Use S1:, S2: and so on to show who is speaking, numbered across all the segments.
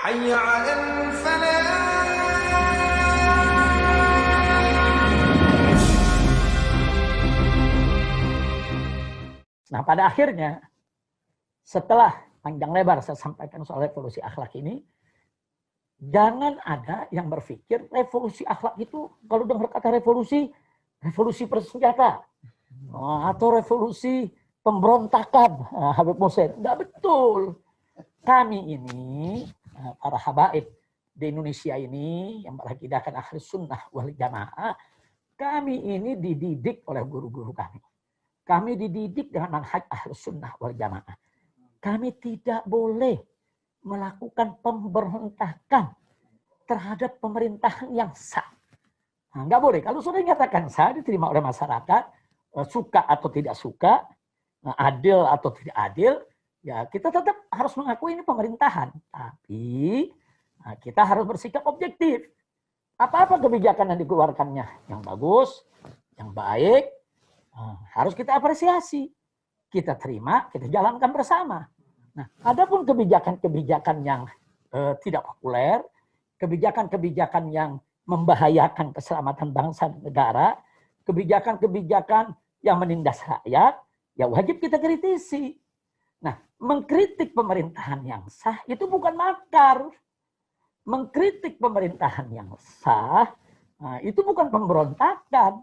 S1: حي على الفلاح.
S2: Nah, pada akhirnya setelah panjang lebar saya sampaikan soal revolusi akhlak ini, jangan ada yang berpikir revolusi akhlak itu kalau dengar kata revolusi, revolusi bersenjata atau revolusi pemberontakan. Habib Musin, enggak betul. Kami ini para habaib di Indonesia ini yang berakidahkan ahli sunnah wal jamaah, kami ini dididik oleh guru-guru kami. Kami dididik dengan manhaj ahlus sunnah wal jamaah. Kami tidak boleh melakukan pemberontakan terhadap pemerintahan yang sah. Nah, nggak boleh. Kalau sudah dinyatakan sah, diterima oleh masyarakat, suka atau tidak suka, adil atau tidak adil, ya kita tetap harus mengakui ini pemerintahan. Tapi kita harus bersikap objektif. Apa-apa kebijakan yang dikeluarkannya yang bagus, yang baik, harus kita apresiasi, kita terima, kita jalankan bersama. Nah, adapun kebijakan-kebijakan yang tidak populer, kebijakan-kebijakan yang membahayakan keselamatan bangsa dan negara, kebijakan-kebijakan yang menindas rakyat, ya wajib kita kritisi. Nah, mengkritik pemerintahan yang sah itu bukan makar. Mengkritik pemerintahan yang sah, itu bukan pemberontakan.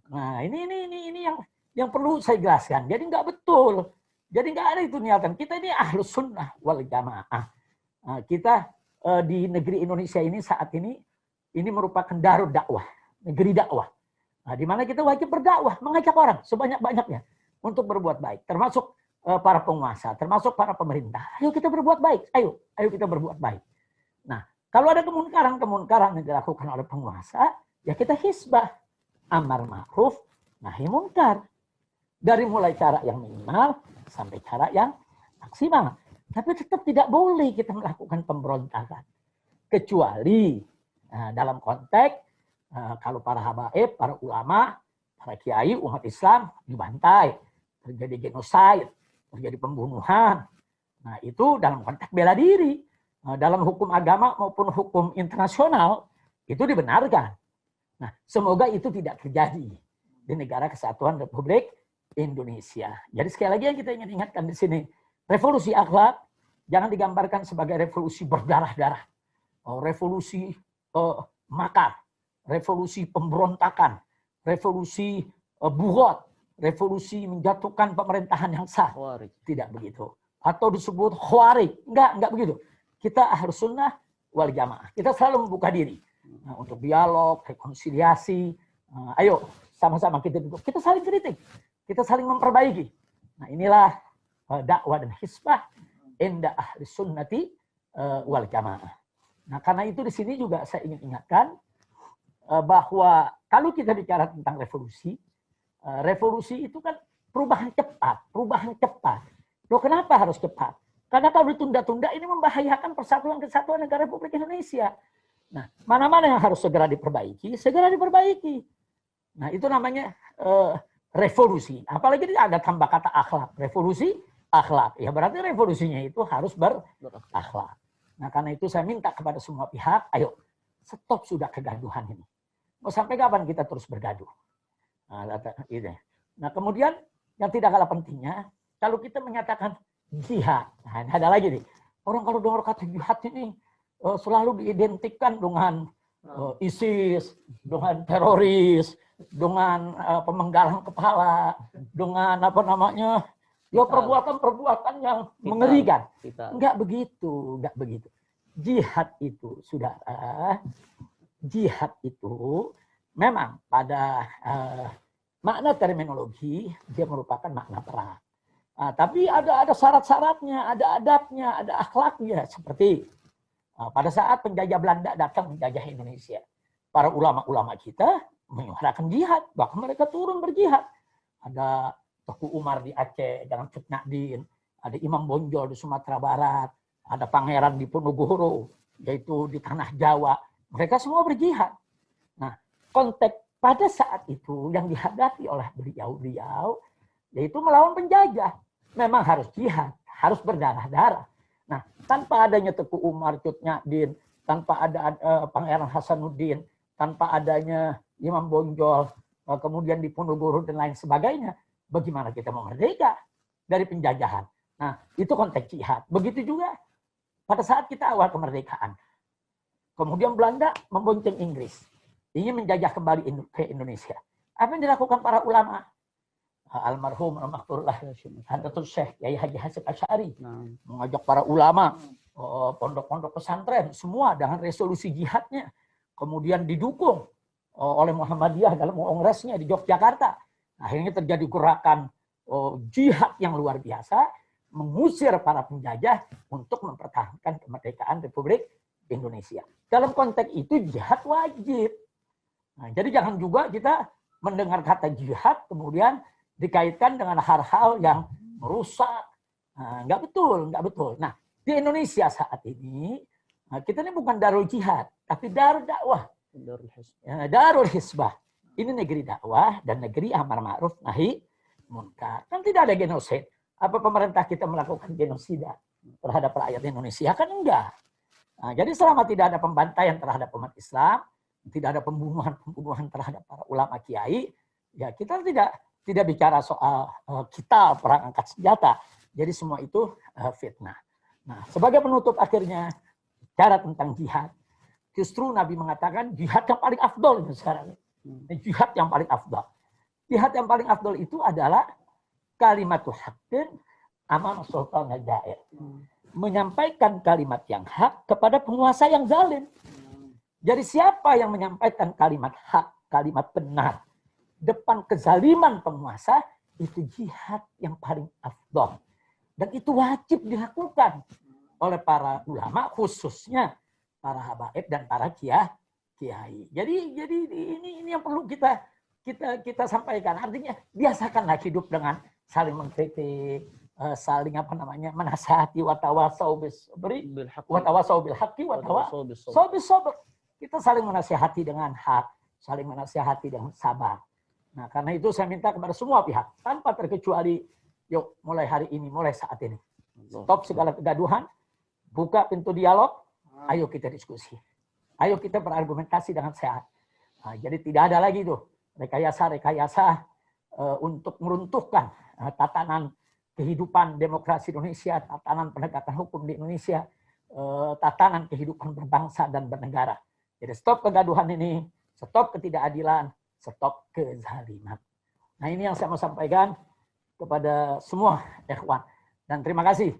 S2: Nah, ini yang perlu saya jelaskan. Jadi nggak betul. Jadi nggak ada itu niatan. Kita ini ahlus sunnah wal jamaah. Kita di negeri Indonesia ini saat ini merupakan darul dakwah, negeri dakwah. Di mana kita wajib berdakwah, mengajak orang sebanyak-banyaknya untuk berbuat baik. Termasuk para penguasa, termasuk para pemerintah. Ayo kita berbuat baik. Ayo kita berbuat baik. Nah, kalau ada kemungkaran yang dilakukan oleh penguasa, ya kita hisbah. Amar ma'ruf, nahi munkar. Dari mulai cara yang minimal sampai cara yang maksimal. Tapi tetap tidak boleh kita melakukan pemberontakan. Kecuali dalam konteks kalau para habaib, para ulama, para kiai, umat Islam dibantai. Terjadi genosid, terjadi pembunuhan. Nah itu dalam konteks bela diri. Dalam hukum agama maupun hukum internasional itu dibenarkan. Nah, semoga itu tidak terjadi di negara kesatuan Republik Indonesia. Jadi sekali lagi yang kita ingin ingatkan di sini, revolusi akhlak jangan digambarkan sebagai revolusi berdarah-darah, revolusi makar, revolusi pemberontakan, revolusi buhot, revolusi menjatuhkan pemerintahan yang sah. Tidak begitu. Atau disebut khawarij. Enggak begitu. Kita harus sunnah wal jamaah. Kita selalu membuka diri. Untuk dialog, rekonsiliasi, ayo sama-sama kita duduk, kita saling kritik, kita saling memperbaiki. Nah inilah dakwah dan hisbah inda ahli sunnati wal jamaah. Nah karena itu di sini juga saya ingin ingatkan bahwa kalau kita bicara tentang revolusi, revolusi itu kan perubahan cepat. Loh kenapa harus cepat? Karena kalau ditunda-tunda ini membahayakan persatuan kesatuan negara Republik Indonesia. Nah, mana-mana yang harus segera diperbaiki. Nah, itu namanya revolusi. Apalagi ada tambah kata akhlak. Revolusi, akhlak. Ya berarti revolusinya itu harus berakhlak. Nah, karena itu saya minta kepada semua pihak, ayo stop sudah kegaduhan ini. Mau sampai kapan kita terus bergaduh? Nah, kemudian yang tidak kalah pentingnya, kalau kita menyatakan jihad. Nah, ada lagi nih. Orang kalau dengar kata jihad ini, selalu diidentikan dengan ISIS, dengan teroris, dengan pemenggalan kepala, dengan perbuatan-perbuatan yang mengerikan. Enggak begitu. Jihad itu memang pada makna terminologi dia merupakan makna perang. Tapi ada syarat-syaratnya, ada adabnya, ada akhlaknya seperti pada saat penjajah Belanda datang menjajah Indonesia, para ulama-ulama kita menyuarakan jihad, bahkan mereka turun berjihad. Ada Teguh Umar di Aceh dengan Cut Nyahdin, ada Imam Bonjol di Sumatera Barat, ada Pangeran Diponegoro, yaitu di tanah Jawa. Mereka semua berjihad. Nah, konteks pada saat itu yang dihadapi oleh beliau-beliau, yaitu melawan penjajah. Memang harus jihad, harus berdarah-darah. Nah, tanpa adanya Teku Umar, Cut Nyak, tanpa ada Pangeran Hasanuddin, tanpa adanya Imam Bonjol, kemudian Diponegoro dan lain sebagainya, bagaimana kita mau merdeka dari penjajahan? Nah, itu konteks jihad. Begitu juga pada saat kita awal kemerdekaan. Kemudian Belanda membonceng Inggris, ingin menjajah kembali ke Indonesia. Apa yang dilakukan para ulama? Almarhum Al-Makturullah Hadratul Syekh Yai Haji Hasyim Asy'ari mengajak para ulama, pondok-pondok pesantren semua dengan resolusi jihadnya, kemudian didukung oleh Muhammadiyah dalam kongresnya di Yogyakarta. Akhirnya terjadi gerakan jihad yang luar biasa, mengusir para penjajah untuk mempertahankan kemerdekaan Republik Indonesia. Dalam konteks itu jihad wajib. Nah, jadi jangan juga kita mendengar kata jihad kemudian dikaitkan dengan hal-hal yang merusak. Nah, nggak betul. Nah, di Indonesia saat ini, kita ini bukan darul jihad, tapi darul dakwah. Darul hisbah. Ini negeri dakwah dan negeri amar ma'ruf nahi munkar. Kan tidak ada genosid. Apa pemerintah kita melakukan genosida terhadap rakyat Indonesia? Kan enggak. Nah, jadi selama tidak ada pembantaian terhadap umat Islam, tidak ada pembunuhan terhadap para ulama kiai, ya kita tidak bicara soal kita perang angkat senjata. Jadi semua itu fitnah. Nah, sebagai penutup akhirnya bicara tentang jihad. Justru Nabi mengatakan jihad yang paling afdol itu sekarang. Jihad yang paling afdol. Jihad yang paling afdol itu adalah kalimatul haqqin amama sultan al-jair. Menyampaikan kalimat yang hak kepada penguasa yang zalim. Jadi siapa yang menyampaikan kalimat hak, kalimat benar depan kezaliman penguasa, itu jihad yang paling afdol. Dan itu wajib dilakukan oleh para ulama, khususnya para habaib dan para kiai. Jadi ini yang perlu kita sampaikan. Artinya biasakanlah hidup dengan saling mengkritik, saling menasihati, watawasau bil haqqi watawasau bis sabr. Kita saling menasihati dengan hak, saling menasihati dengan sabar. Nah, karena itu saya minta kepada semua pihak, tanpa terkecuali, yuk mulai hari ini, mulai saat ini. Stop segala kegaduhan, buka pintu dialog, ayo kita diskusi. Ayo kita berargumentasi dengan sehat. Nah, jadi tidak ada lagi tuh rekayasa untuk meruntuhkan tatanan kehidupan demokrasi Indonesia, tatanan penegakan hukum di Indonesia, tatanan kehidupan berbangsa dan bernegara. Jadi stop kegaduhan ini, stop ketidakadilan, stop kezaliman. Nah, ini yang saya mau sampaikan kepada semua ikhwan. Dan terima kasih